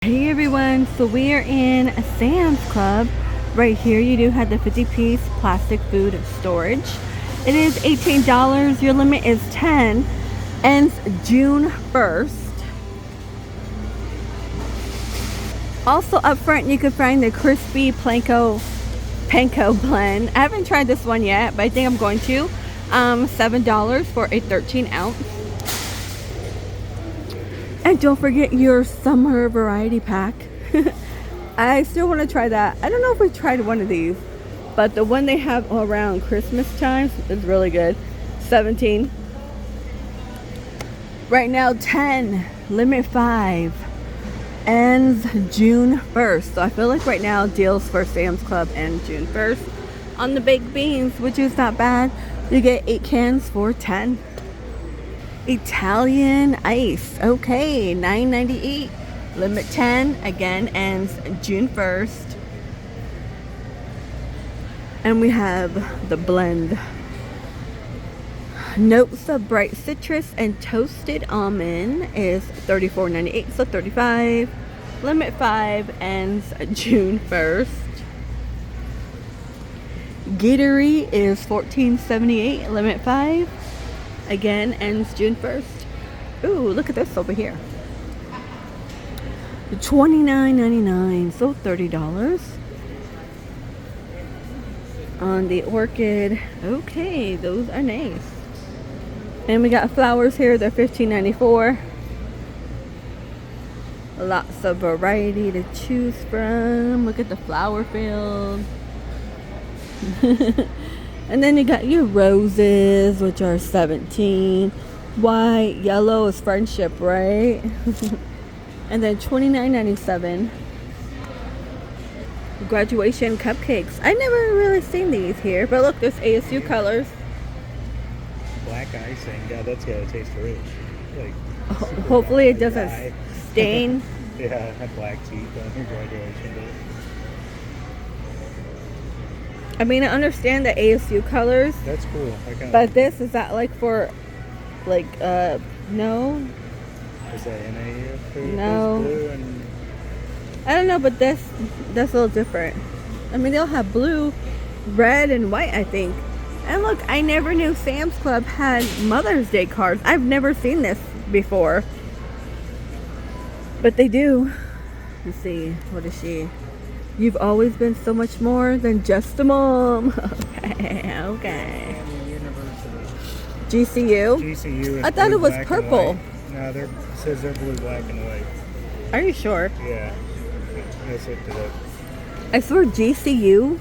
Hey everyone, so we are in a Sam's Club. Right here you do have the 50-piece plastic food storage. It is $18. Your limit is 10. Ends June 1st. Also up front you can find the crispy panko blend. I haven't tried this one yet, but I think I'm going to. $7 for a 13-ounce. And don't forget your summer variety pack. I still want to try that. I don't know if we tried one of these, but the one they have around Christmas times is really good. 17. Right now 10. Limit 5. Ends June 1st. So I feel like right now deals for Sam's Club end June 1st. On the baked beans, which is not bad. You get 8 cans for 10. Italian ice, okay, $9.98. Limit 10, again ends June 1st. And we have the blend. Notes of bright citrus and toasted almond is $34.98, so 35. Limit 5 ends June 1st. Gatorade is $14.78, limit 5. Again, ends June 1st. Ooh, look at this over here. $29.99, so $30. On the orchid. Okay, those are nice. And we got flowers here. They're $15.94. Lots of variety to choose from. Look at the flower field. And then you got your roses, which are $17. White, yellow is friendship, right? And then $29.97. Graduation cupcakes. I never really seen these here, but look, there's ASU colors. Black icing. Yeah, that's gotta taste rich. Like, hopefully it doesn't stain. Yeah, had black teeth on your graduation day. I mean, I understand the ASU colors. That's cool. But this, is that like for, like, no? Is that NAF? No. Blue and... I don't know, but that's a little different. I mean, they'll have blue, red, and white, I think. And look, I never knew Sam's Club had Mother's Day cards. I've never seen this before. But they do. Let's see. What is she? You've always been so much more than just a mom. Okay. GCU? GCU. I thought it was purple. No, it says they're blue, black, and white. Are you sure? Yeah. Let's look it up. I swear GCU?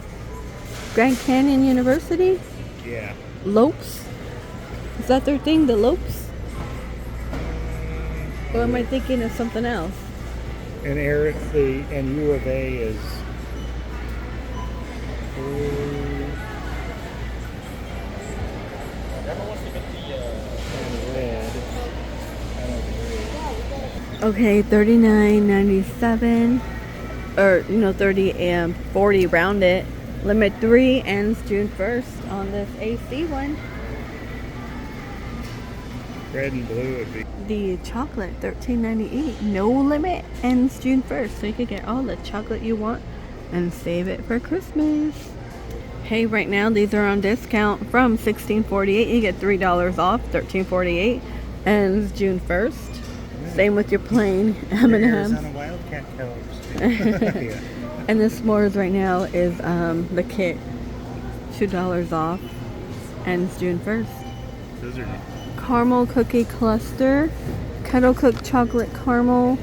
Grand Canyon University? Yeah. Lopes? Is that their thing, the Lopes? Or am I thinking of something else? And U of A is... Okay, $39.97, or 30 and 40 round it. Limit 3 ends June 1st on this AC one. Red and blue would be. The chocolate, $13.98. No limit, ends June 1st. So you can get all the chocolate you want and save it for Christmas. Hey, right now these are on discount from $16.48. You get $3 off, $13.48. Ends June 1st. Same with your plain M&Ms. Arizona Wildcat colors. Yeah. And the s'mores right now is the kit, $2 off. Ends June 1st. Those are neat. Caramel cookie cluster, kettle cooked chocolate caramel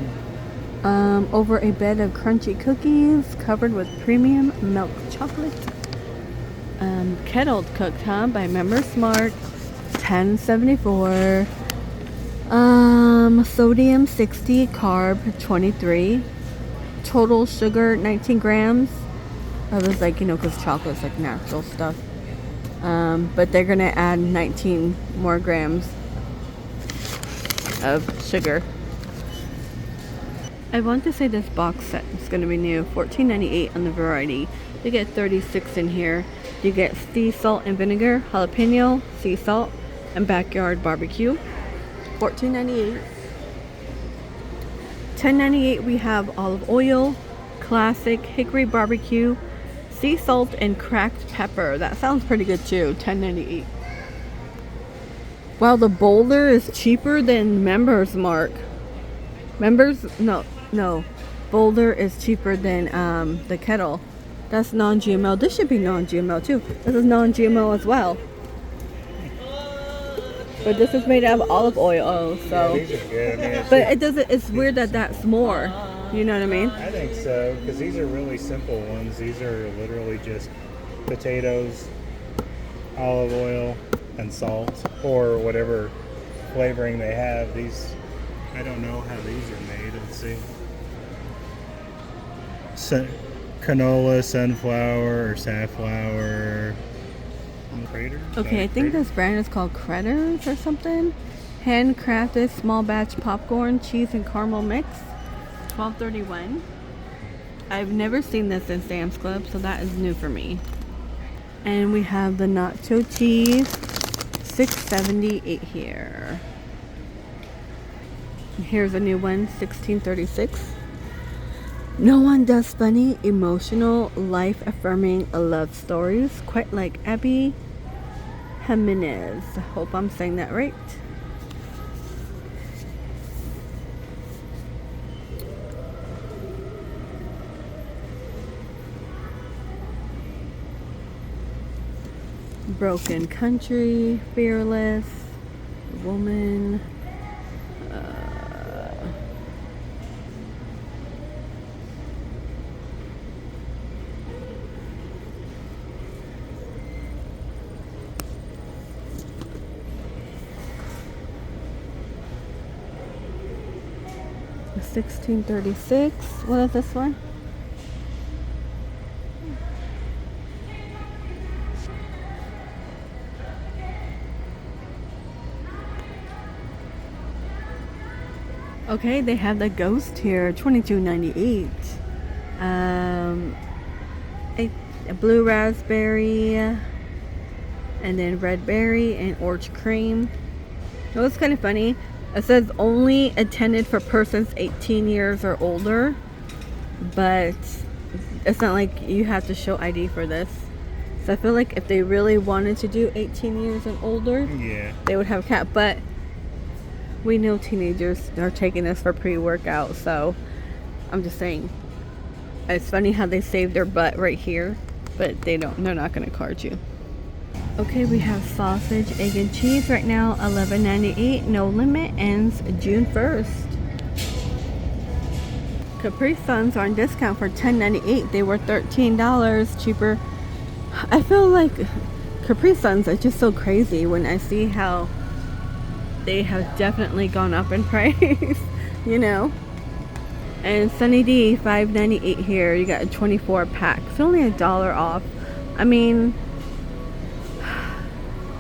over a bed of crunchy cookies covered with premium milk chocolate. Kettle cooked, by Member Smart, $10.74. Sodium 60, carb 23, total sugar 19 grams. I was like, because chocolate's like natural stuff. But they're gonna add 19 more grams of sugar. I want to say this box set is gonna be new. $14.98 on the variety. You get 36 in here. You get sea salt and vinegar, jalapeno, sea salt, and backyard barbecue. $14.98. $10.98 we have olive oil, classic hickory barbecue, sea salt, and cracked pepper. That sounds pretty good too. $10.98. Wow, the boulder is cheaper than Members Mark. No. Boulder is cheaper than the kettle. That's non-GMO. This should be non-GMO too. This is non-GMO as well. But this is made out of olive oil, so. Yeah, these are good. I mean, But it doesn't. It's weird that that's more. You know what I mean? I think so, because these are really simple ones. These are literally just potatoes, olive oil, and salt, or whatever flavoring they have. These, I don't know how these are made. Let's see. Canola, sunflower, or safflower. Crater? Okay, I think this brand is called Creditors or something. Handcrafted small batch popcorn, cheese, and caramel mix. $12.31. I've never seen this in Sam's Club, so that is new for me. And we have the nacho cheese, $6.78 here. Here's a new one, $16.36. No one does funny, emotional, life-affirming love stories quite like Abby Jimenez. Hope I'm saying that right. Broken Country, Fearless, Woman. $16.36. What is this one? Okay, they have the Ghost here, $22.98. A blue raspberry, and then red berry and orange cream. It was kind of funny. It says only intended for persons 18 years or older, but it's not like you have to show ID for this. So I feel like if they really wanted to do 18 years and older, yeah, they would have a cap. But we know teenagers are taking this for pre-workout, so I'm just saying. It's funny how they save their butt right here, but they're not going to card you. Okay, we have sausage, egg, and cheese right now, $11.98. No limit, ends June 1st. Capri Suns are on discount for $10.98. They were $13 cheaper. I feel like Capri Suns are just so crazy when I see how they have definitely gone up in price, you know. And Sunny D, $5.98 here. You got a 24 pack. It's only $1 off. I mean,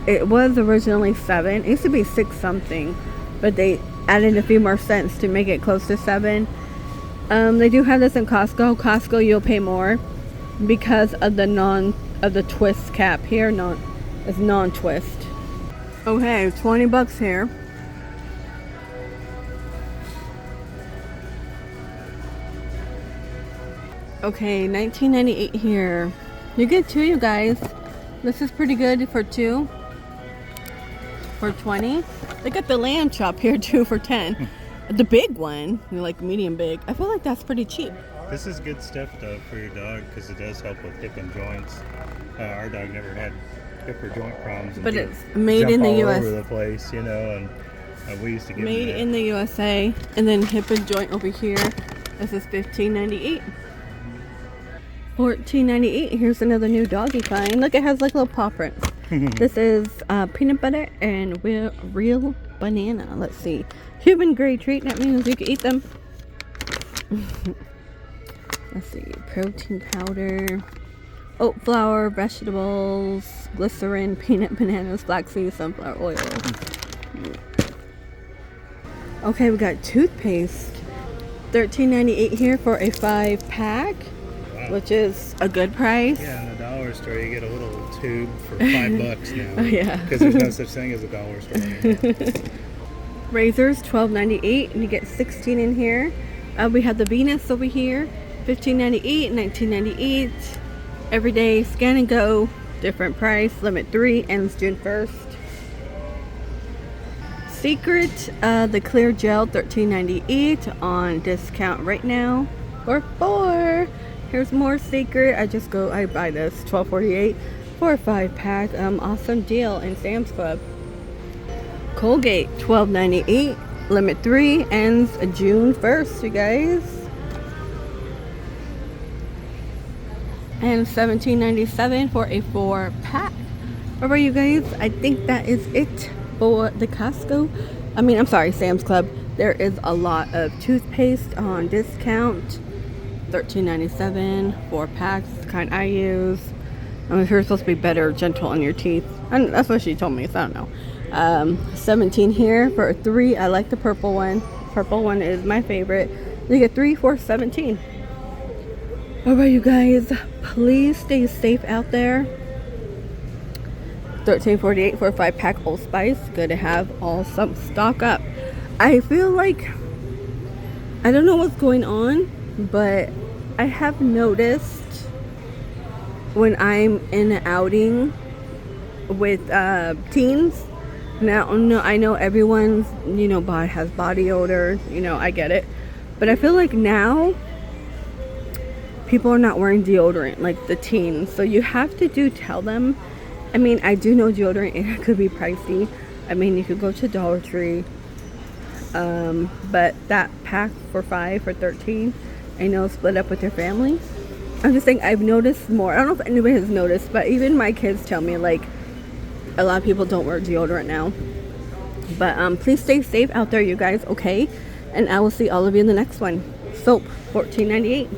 it was originally $7. It used to be $6 something, but they added a few more cents to make it close to $7. They do have this in Costco. Costco, you'll pay more because of the twist cap here. It's non-twist. Okay, $20 here. Okay, $19.98 here. You get two, you guys. This is pretty good for two. For $20. They got the lamb chop here too for $10. The big one, like medium big. I feel like that's pretty cheap. This is good stuff though for your dog because it does help with hip and joints. Our dog never had hip or joint problems. But it's made in the U.S. All over the place, you know, and we used to get made in the USA, and then hip and joint over here. This is $15.98. $14.98. Here's another new doggy kind. Look, it has like little paw prints. This is peanut butter and real banana. Let's see. Human grade treat. That means you can eat them. Let's see. Protein powder, oat flour, vegetables, glycerin, peanut, bananas, flaxseed, sunflower oil. Okay, we got toothpaste. $13.98 here for a 5-pack. Wow. Which is a good price. Yeah, in the dollar store you get a little tube for $5 now. Oh, yeah. Because there's no such thing as a dollar store anymore. Razors, $12.98, and you get 16 in here. We have the Venus over here, $15.98, $19.98. Every day, scan and go, different price, limit 3, ends June 1st. Secret, the clear gel, $13.98 on discount right now for 4. Here's more Secret. I buy this $12.48 for a 5-pack. Awesome deal in Sam's Club. Colgate, $12.98, limit 3, ends June 1st, you guys. And $17.97 for a 4-pack. All right, you guys, I think that is it for the Costco. Sam's Club. There is a lot of toothpaste on discount. $13.97, 4 packs, the kind I use. I'm sure it's supposed to be better, gentle on your teeth. And that's what she told me, so I don't know. 17 here for a 3. I like the purple one. Purple one is my favorite. You get 3 for 17. Alright, you guys, please stay safe out there. $13.48 for a 5-pack Old Spice. Good to have all some stock up. I feel like, I don't know what's going on, but I have noticed when I'm in an outing with teens. Now, no, I know everyone's, has body odor. I get it. But I feel like now people are not wearing deodorant, like the teens. So you have to tell them. I do know deodorant, it could be pricey. You could go to Dollar Tree. But that pack for 5 for 13, I know, split up with your family. I'm just saying, I've noticed more. I don't know if anybody has noticed, but even my kids tell me, like, a lot of people don't wear deodorant now. But please stay safe out there, you guys, okay? And I will see all of you in the next one. Soap, $14.98.